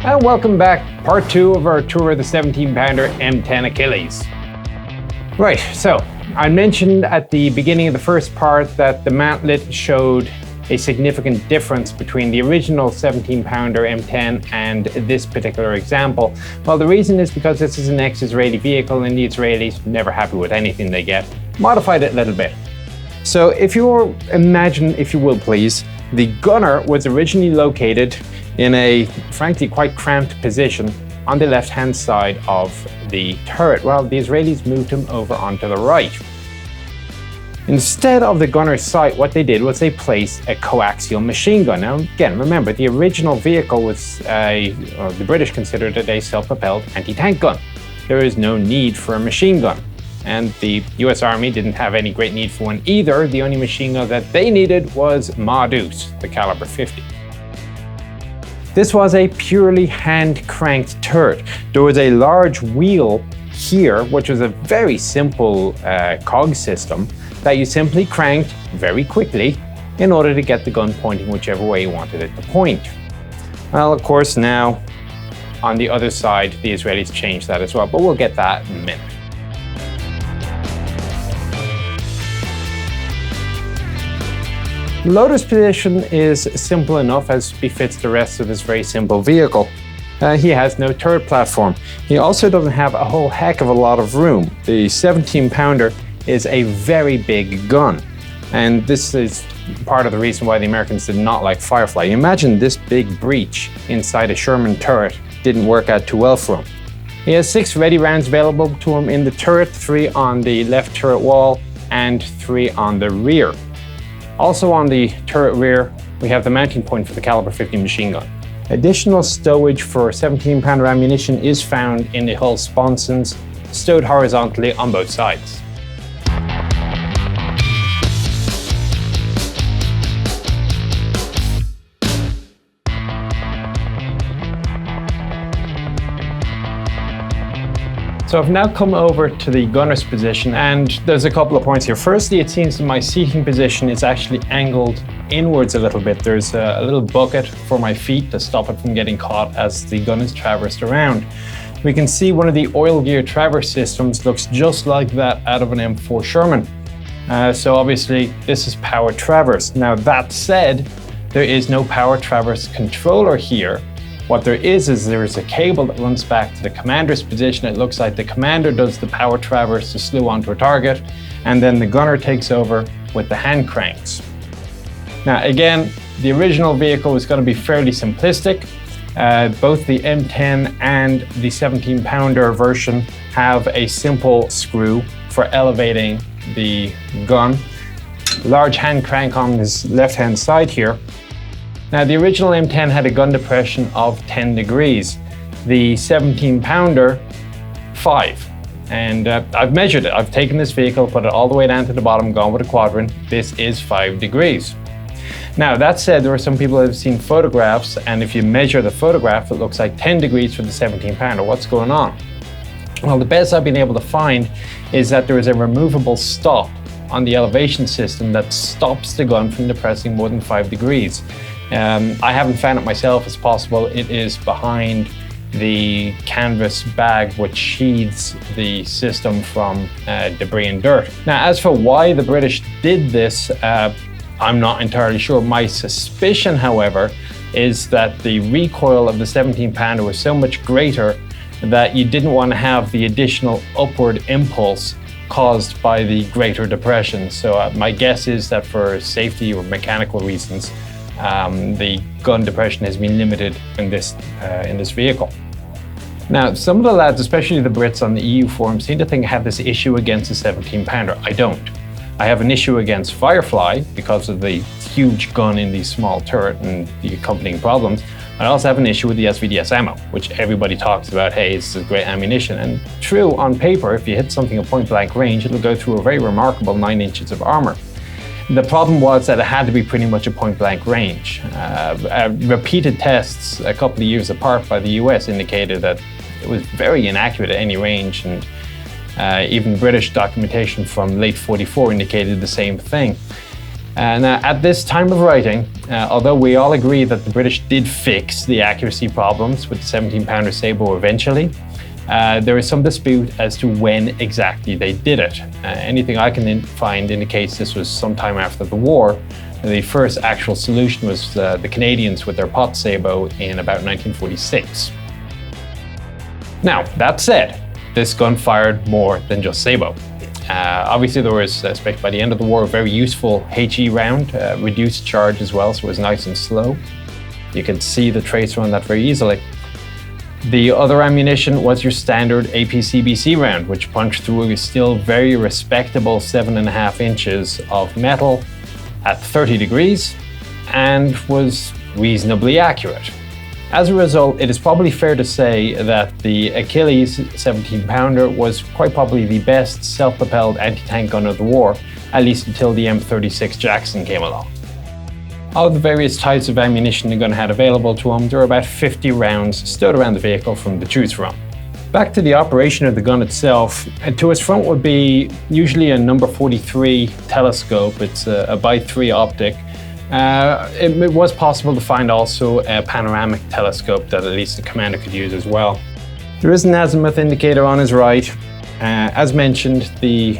And welcome back, part 2 of our tour of the 17-pounder M10 Achilles. Right, so I mentioned at the beginning of the first part that the mantlet showed a significant difference between the original 17-pounder M10 and this particular example. Well, the reason is because this is an ex-Israeli vehicle and the Israelis, never happy with anything they get, modified it a little bit. So if you imagine, if you will please, the gunner was originally located in a, frankly, quite cramped position on the left-hand side of the turret. Well, the Israelis moved him over onto the right. Instead of the gunner's sight, what they did was they placed a coaxial machine gun. Now, again, remember, the original vehicle was the British considered it a self-propelled anti-tank gun. There is no need for a machine gun. And the US Army didn't have any great need for one either. The only machine gun that they needed was Ma Deuce, the caliber 50. This was a purely hand-cranked turret. There was a large wheel here, which was a very simple cog system that you simply cranked very quickly in order to get the gun pointing whichever way you wanted it to point. Well, of course, now on the other side, the Israelis changed that as well, but we'll get that in a minute. Lotus Position is simple enough as befits the rest of this very simple vehicle. He has no turret platform. He also doesn't have a whole heck of a lot of room. The 17-pounder is a very big gun. And this is part of the reason why the Americans did not like Firefly. Imagine this big breach inside a Sherman turret didn't work out too well for him. He has 6 ready rounds available to him in the turret, 3 on the left turret wall and 3 on the rear. Also on the turret rear, we have the mounting point for the caliber 50 machine gun. Additional stowage for 17-pounder ammunition is found in the hull sponsons, stowed horizontally on both sides. So I've now come over to the gunner's position, and there's a couple of points here. Firstly, it seems that my seating position is actually angled inwards a little bit. There's a little bucket for my feet to stop it from getting caught as the gun is traversed around. We can see one of the oil gear traverse systems looks just like that out of an M4 Sherman. So obviously this is power traverse. Now that said, there is no power traverse controller here. What there is there is a cable that runs back to the commander's position. It looks like the commander does the power traverse to slew onto a target, and then the gunner takes over with the hand cranks. Now again, the original vehicle was going to be fairly simplistic. Both the M10 and the 17-pounder version have a simple screw for elevating the gun. Large hand crank on his left-hand side here. Now, the original M10 had a gun depression of 10 degrees. The 17-pounder, 5. And I've measured it. I've taken this vehicle, put it all the way down to the bottom, gone with a quadrant. This is 5 degrees. Now, that said, there are some people that have seen photographs, and if you measure the photograph, it looks like 10 degrees for the 17-pounder. What's going on? Well, the best I've been able to find is that there is a removable stop on the elevation system that stops the gun from depressing more than 5 degrees. I haven't found it myself. It's possible it is behind the canvas bag which sheathes the system from debris and dirt. Now, as for why the British did this, I'm not entirely sure. My suspicion, however, is that the recoil of the 17-pounder was so much greater that you didn't want to have the additional upward impulse caused by the greater depression. So my guess is that for safety or mechanical reasons, the gun depression has been limited in this vehicle. Now, some of the lads, especially the Brits on the EU forum, seem to think I have this issue against the 17-pounder. I don't. I have an issue against Firefly because of the huge gun in the small turret and the accompanying problems. I also have an issue with the SVDS ammo, which everybody talks about, hey, this is great ammunition. And true, on paper, if you hit something at point blank range, it'll go through a very remarkable 9 inches of armor. The problem was that it had to be pretty much a point blank range. Repeated tests a couple of years apart by the US indicated that it was very inaccurate at any range, and even British documentation from late '44 indicated the same thing. Now, at this time of writing, although we all agree that the British did fix the accuracy problems with the 17-pounder sabot eventually, there is some dispute as to when exactly they did it. Anything I can find indicates this was sometime after the war. The first actual solution was the Canadians with their pot sabot in about 1946. Now, that said, this gun fired more than just sabot. Obviously there was, especially by the end of the war, a very useful HE round, reduced charge as well, so it was nice and slow. You could see the tracer on that very easily. The other ammunition was your standard APCBC round, which punched through a still very respectable 7.5 inches of metal at 30 degrees and was reasonably accurate. As a result, it is probably fair to say that the Achilles 17-pounder was quite probably the best self-propelled anti-tank gun of the war, at least until the M36 Jackson came along. Of the various types of ammunition the gun had available to him, there were about 50 rounds stowed around the vehicle from to choose from. Back to the operation of the gun itself, to its front would be usually a number 43 telescope. It's a by 3 optic. It was possible to find also a panoramic telescope that at least the commander could use as well. There is an azimuth indicator on his right. As mentioned, the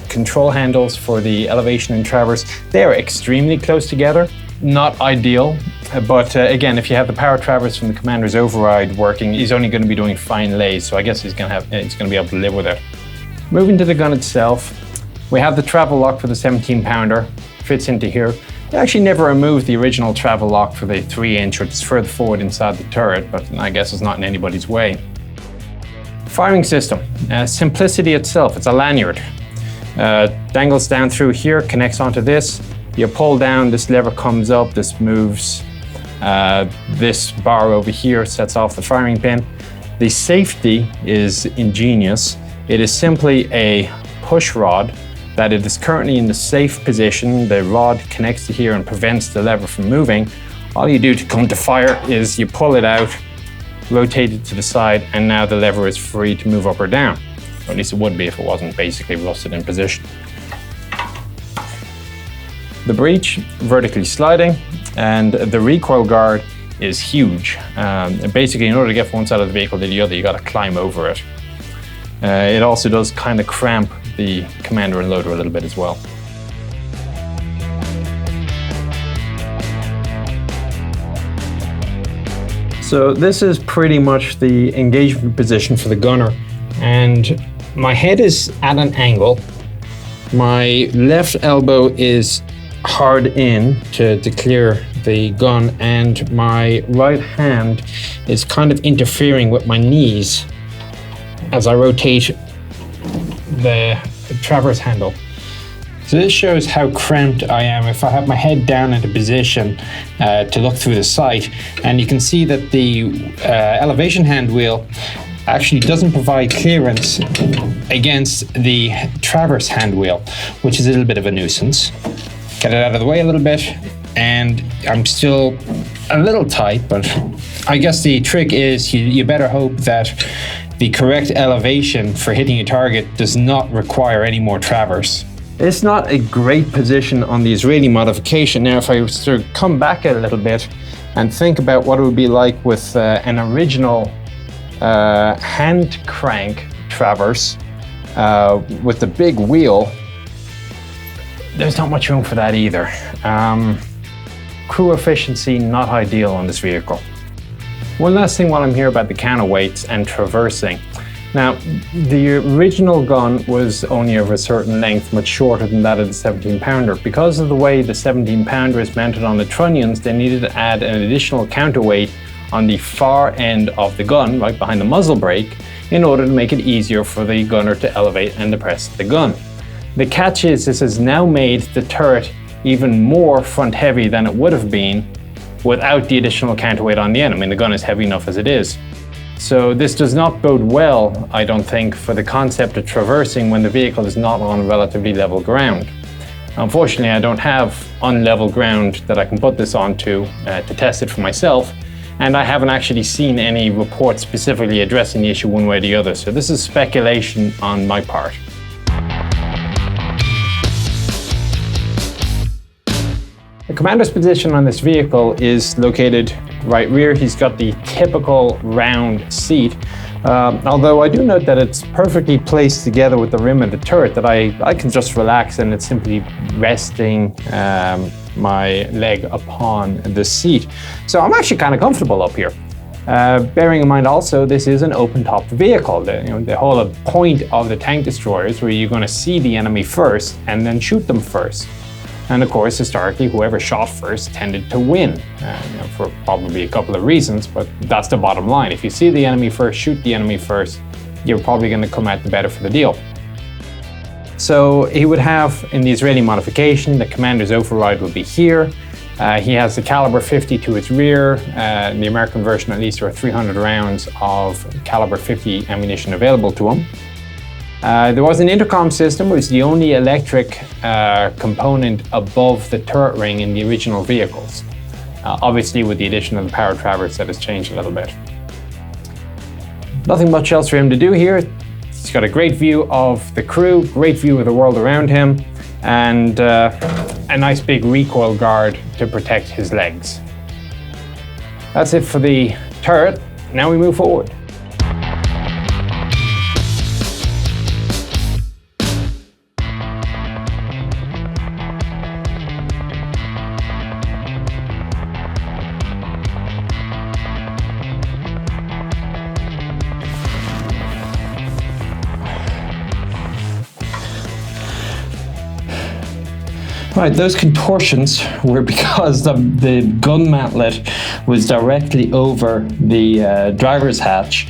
control handles for the elevation and traverse, they are extremely close together. Not ideal, but again, if you have the power traverse from the commander's override working, he's only going to be doing fine lays, so I guess he's going to be able to live with it. Moving to the gun itself, we have the travel lock for the 17-pounder, fits into here. They actually never removed the original travel lock for the 3-inch, which is further forward inside the turret, but I guess it's not in anybody's way. Firing system, simplicity itself, it's a lanyard. Dangles down through here, connects onto this. You pull down, this lever comes up, this moves. This bar over here sets off the firing pin. The safety is ingenious. It is simply a push rod that it is currently in the safe position. The rod connects to here and prevents the lever from moving. All you do to come to fire is you pull it out, rotate it to the side, and now the lever is free to move up or down. Or at least it would be if it wasn't basically rusted in position. The breech, vertically sliding, and the recoil guard is huge. Basically, in order to get from one side of the vehicle to the other, you got to climb over it. It also does kind of cramp the commander and loader a little bit as well. So this is pretty much the engagement position for the gunner, and my head is at an angle. My left elbow is hard in to clear the gun, and my right hand is kind of interfering with my knees as I rotate the traverse handle. So this shows how cramped I am if I have my head down into position to look through the sight, and you can see that the elevation hand wheel actually doesn't provide clearance against the traverse hand wheel, which is a little bit of a nuisance. Get it out of the way a little bit, and I'm still a little tight, but I guess the trick is you better hope that the correct elevation for hitting a target does not require any more traverse. It's not a great position on the Israeli modification. Now, if I was to come back a little bit and think about what it would be like with an original hand crank traverse with the big wheel, there's not much room for that either. Crew efficiency, not ideal on this vehicle. One last thing while I'm here about the counterweights and traversing. Now, the original gun was only of a certain length, much shorter than that of the 17-pounder. Because of the way the 17-pounder is mounted on the trunnions, they needed to add an additional counterweight on the far end of the gun, right behind the muzzle brake, in order to make it easier for the gunner to elevate and depress the gun. The catch is this has now made the turret even more front heavy than it would have been without the additional counterweight on the end. I mean, the gun is heavy enough as it is. So this does not bode well, I don't think, for the concept of traversing when the vehicle is not on relatively level ground. Unfortunately, I don't have unlevel ground that I can put this onto to test it for myself, and I haven't actually seen any reports specifically addressing the issue one way or the other, so this is speculation on my part. The commander's position on this vehicle is located right rear. He's got the typical round seat, although I do note that it's perfectly placed together with the rim of the turret, that I can just relax and it's simply resting my leg upon the seat. So I'm actually kind of comfortable up here. Bearing in mind also, this is an open-top vehicle. The whole point of the tank destroyers where you're going to see the enemy first and then shoot them first. And of course, historically, whoever shot first tended to win, for probably a couple of reasons, but that's the bottom line. If you see the enemy first, shoot the enemy first, you're probably going to come out the better for the deal. So he would have, in the Israeli modification, the commander's override would be here. He has the caliber 50 to his rear. In the American version, at least, there are 300 rounds of caliber 50 ammunition available to him. There was an intercom system, which is the only electric component above the turret ring in the original vehicles. Obviously, with the addition of the power traverse, that has changed a little bit. Nothing much else for him to do here. He's got a great view of the crew, great view of the world around him, and a nice big recoil guard to protect his legs. That's it for the turret. Now we move forward. Right, those contortions were because the gun mantlet was directly over the driver's hatch,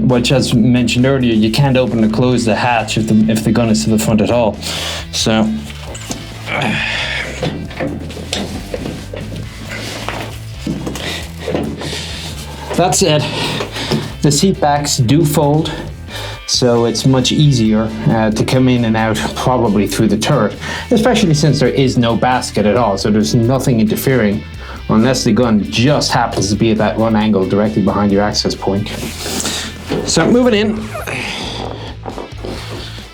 which, as mentioned earlier, you can't open and close the hatch if the gun is to the front at all. So that said, the seat backs do fold, so it's much easier to come in and out probably through the turret, especially since there is no basket at all, so there's nothing interfering unless the gun just happens to be at that one angle directly behind your access point. So moving in,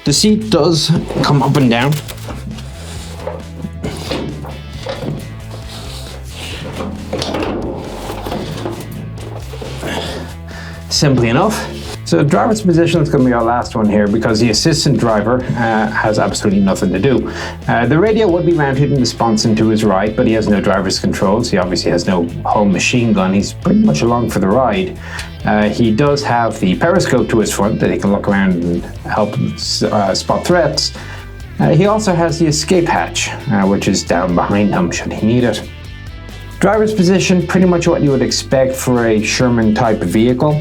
the seat does come up and down. Simply enough. So driver's position is going to be our last one here because the assistant driver has absolutely nothing to do. The radio would be mounted in the sponson to his right, but he has no driver's controls. He obviously has no home machine gun. He's pretty much along for the ride. He does have the periscope to his front that he can look around and help spot threats. He also has the escape hatch, which is down behind him should he need it. Driver's position, pretty much what you would expect for a Sherman type vehicle.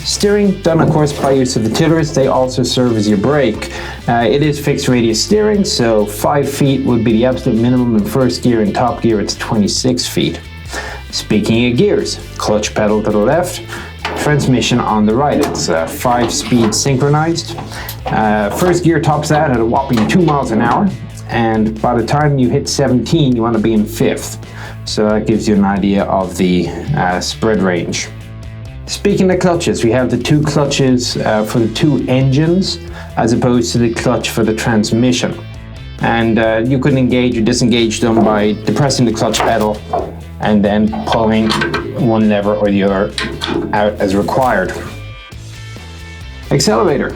Steering, done of course by use of the tillers. They also serve as your brake. It is fixed radius steering, so 5 feet would be the absolute minimum in first gear. In top gear, it's 26 feet. Speaking of gears, clutch pedal to the left, transmission on the right. It's 5-speed synchronized. First gear tops out at a whopping 2 miles an hour, and by the time you hit 17, you want to be in 5th. So that gives you an idea of the spread range. Speaking of clutches, we have the 2 clutches for the 2 engines as opposed to the clutch for the transmission. And you can engage or disengage them by depressing the clutch pedal and then pulling one lever or the other out as required. Accelerator.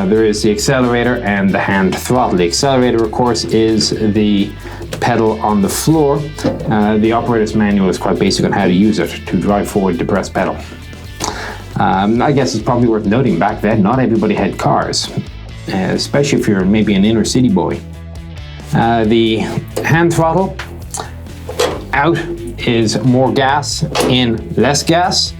There is the accelerator and the hand throttle. The accelerator, of course, is the pedal on the floor. The operator's manual is quite basic on how to use it to drive forward the press pedal. I guess it's probably worth noting back then, not everybody had cars, especially if you're maybe an inner city boy. The hand throttle, out is more gas, in less gas.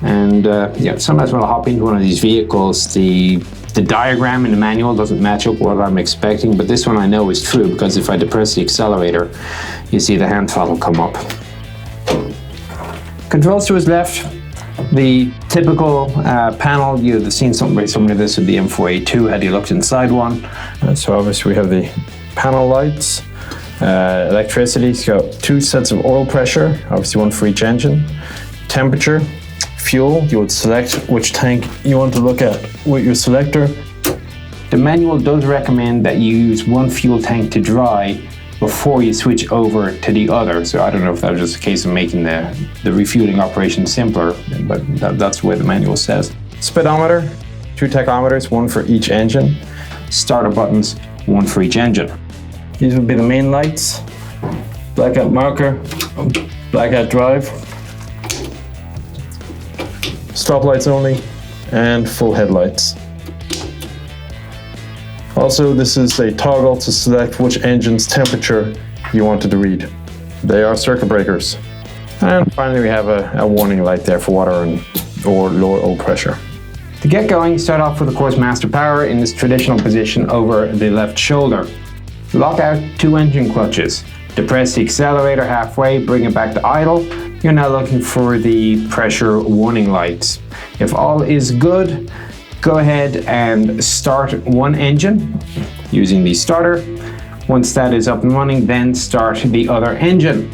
And yeah, sometimes when I hop into one of these vehicles, the diagram in the manual doesn't match up what I'm expecting, but this one I know is true because if I depress the accelerator, you see the hand throttle come up. Controls to his left. The typical panel, you'd have seen something very similar to this with the M4A2 had you looked inside one. So obviously we have the panel lights, electricity, it's got 2 sets of oil pressure, obviously one for each engine, temperature, fuel, you would select which tank you want to look at with your selector. The manual does recommend that you use 1 fuel tank to dry before you switch over to the other. So I don't know if that was just a case of making the refueling operation simpler, but that's the way the manual says. Speedometer, 2 tachometers, 1 for each engine. Starter buttons, 1 for each engine. These would be the main lights. Blackout marker, blackout drive. Stop lights only, and full headlights. Also, this is a toggle to select which engine's temperature you wanted to read. They are circuit breakers. And finally, we have a warning light there for water or lower oil pressure. To get going, start off with, of course, master power in this traditional position over the left shoulder. Lock out 2 engine clutches. Depress the accelerator halfway, bring it back to idle. You're now looking for the pressure warning lights. If all is good, go ahead and start one engine using the starter. Once that is up and running, then start the other engine.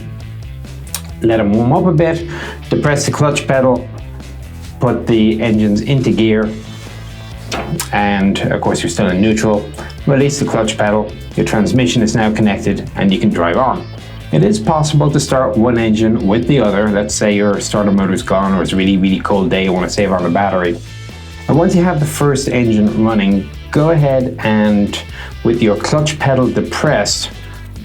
Let them warm up a bit, depress the clutch pedal, put the engines into gear, and of course you're still in neutral. Release the clutch pedal, your transmission is now connected and you can drive on. It is possible to start one engine with the other. Let's say your starter motor's gone or it's a really cold day, you want to save on the battery. And once you have the first engine running, go ahead and with your clutch pedal depressed,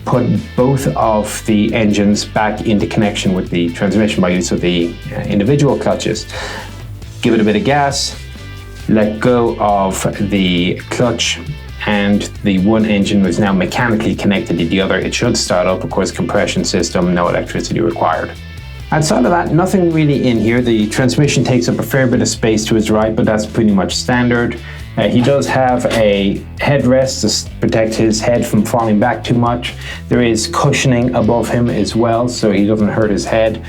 put both of the engines back into connection with the transmission by use of the individual clutches. Give it a bit of gas, let go of the clutch, and the one engine was now mechanically connected to the other. It should start up, of course, compression system, no electricity required. Outside of that, nothing really in here. The transmission takes up a fair bit of space to his right, but that's pretty much standard. He does have a headrest to protect his head from falling back too much. There is cushioning above him as well, so he doesn't hurt his head.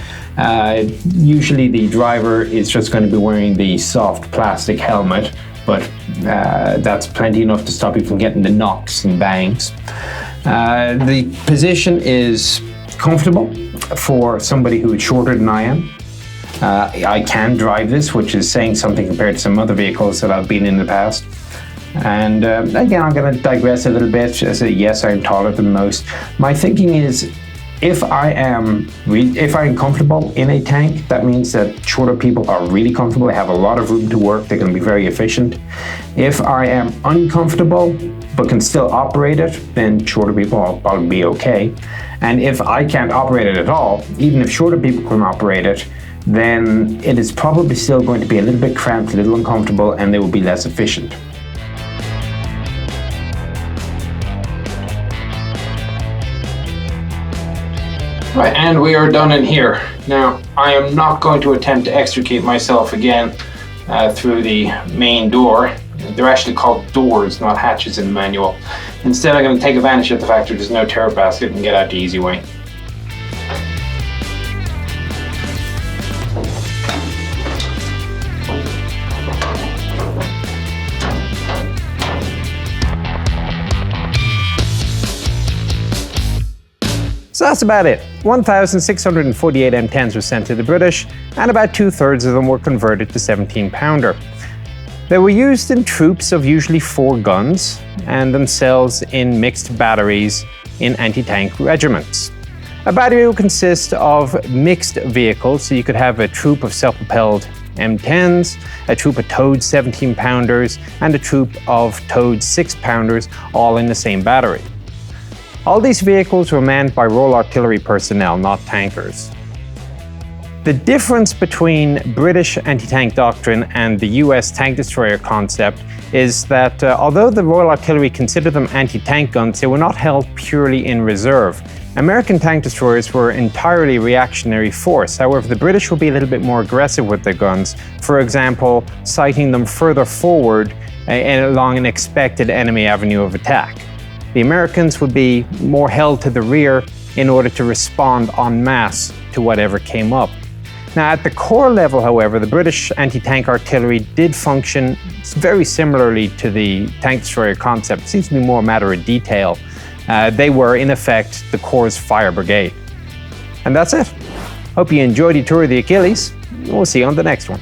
Usually the driver is just going to be wearing the soft plastic helmet, but that's plenty enough to stop you from getting the knocks and bangs. The position is comfortable for somebody who is shorter than I am. I can drive this, which is saying something compared to some other vehicles that I've been in the past. And again, I'm going to digress a little bit. I say, yes, I'm taller than most. My thinking is, if I am comfortable in a tank, that means that shorter people are really comfortable. They have a lot of room to work. They're going to be very efficient. If I am uncomfortable but can still operate it, then shorter people will probably be okay. And if I can't operate it at all, even if shorter people can operate it, then it is probably still going to be a little bit cramped, a little uncomfortable, and they will be less efficient. Right, and we are done in here. Now, I am not going to attempt to extricate myself again through the main door. They're actually called doors, not hatches in the manual. Instead, I'm going to take advantage of the fact that there's no turret basket and get out the easy way. So that's about it. 1,648 M10s were sent to the British, and about 2/3 of them were converted to 17-pounder. They were used in troops of usually 4 guns, and themselves in mixed batteries in anti-tank regiments. A battery would consist of mixed vehicles, so you could have a troop of self-propelled M10s, a troop of towed 17-pounders, and a troop of towed 6-pounders, all in the same battery. All these vehicles were manned by Royal Artillery personnel, not tankers. The difference between British anti-tank doctrine and the US tank destroyer concept is that although the Royal Artillery considered them anti-tank guns, they were not held purely in reserve. American tank destroyers were entirely reactionary force. However, the British would be a little bit more aggressive with their guns, for example, sighting them further forward along an expected enemy avenue of attack. The Americans would be more held to the rear in order to respond en masse to whatever came up. Now, at the core level, however, the British anti-tank artillery did function very similarly to the tank destroyer concept. It seems to be more a matter of detail. They were, in effect, the Corps' fire brigade. And that's it. Hope you enjoyed your tour of the Achilles. We'll see you on the next one.